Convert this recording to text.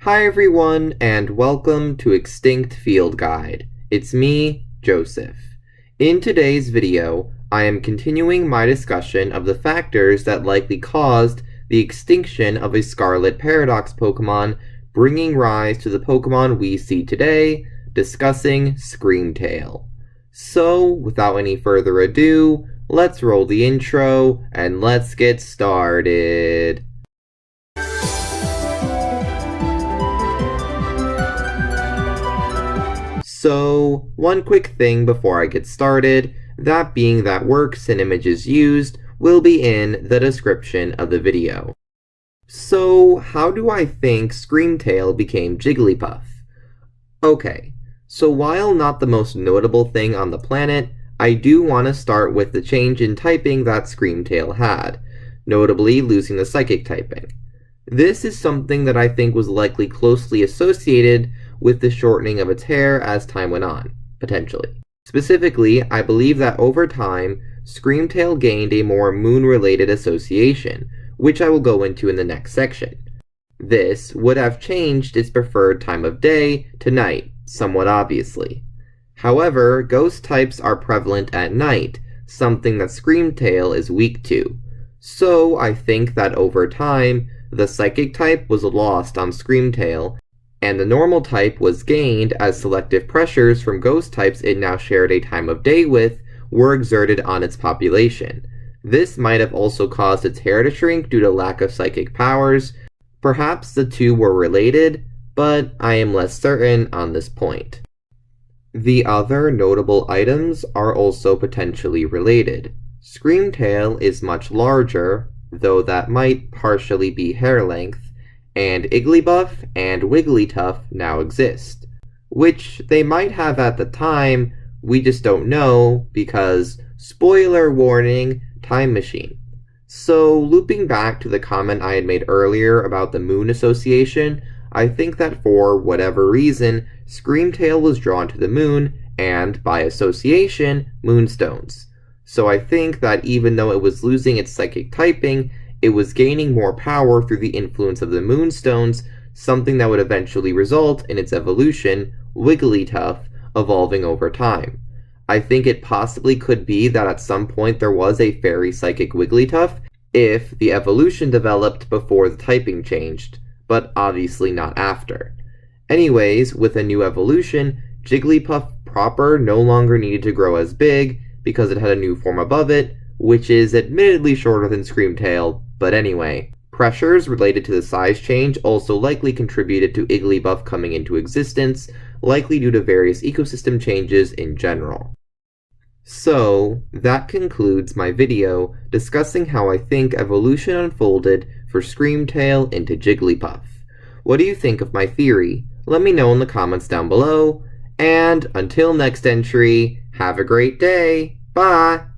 Hi everyone, and welcome to Extinct Field Guide. It's me, Joseph. In today's video, I am continuing my discussion of the factors that likely caused the extinction of a Scarlet Paradox Pokemon, bringing rise to the Pokemon we see today, discussing Screamtail. So, without any further ado, let's roll the intro, and let's get started. So, one quick thing before I get started, that being that works and images used will be in the description of the video. So, how do I think Screamtail became Jigglypuff? Okay, so while not the most notable thing on the planet, I do want to start with the change in typing that Screamtail had, notably losing the Psychic typing. This is something that I think was likely closely associated with the shortening of its hair as time went on, potentially. Specifically, I believe that over time, Screamtail gained a more moon-related association, which I will go into in the next section. This would have changed its preferred time of day to night, somewhat obviously. However, ghost types are prevalent at night, something that Screamtail is weak to. So I think that over time, the Psychic type was lost on Screamtail, and the normal type was gained as selective pressures from ghost types it now shared a time of day with were exerted on its population. This might have also caused its hair to shrink due to lack of psychic powers. Perhaps the two were related, but I am less certain on this point. The other notable items are also potentially related. Screamtail is much larger, though that might partially be hair length, and Jigglypuff and Wigglytuff now exist, which they might have at the time, we just don't know because, spoiler warning, time machine. So looping back to the comment I had made earlier about the moon association, I think that for whatever reason, Screamtail was drawn to the moon and, by association, moonstones. So I think that even though it was losing its psychic typing, it was gaining more power through the influence of the moonstones, something that would eventually result in its evolution, Wigglytuff, evolving over time. I think it possibly could be that at some point there was a fairy psychic Wigglytuff if the evolution developed before the typing changed, but obviously not after. Anyways, with a new evolution, Jigglypuff proper no longer needed to grow as big because it had a new form above it, which is admittedly shorter than Screamtail, but anyway. Pressures related to the size change also likely contributed to Jigglypuff coming into existence, likely due to various ecosystem changes in general. So, that concludes my video discussing how I think evolution unfolded for Screamtail into Jigglypuff. What do you think of my theory? Let me know in the comments down below, and until next entry, have a great day! Bye!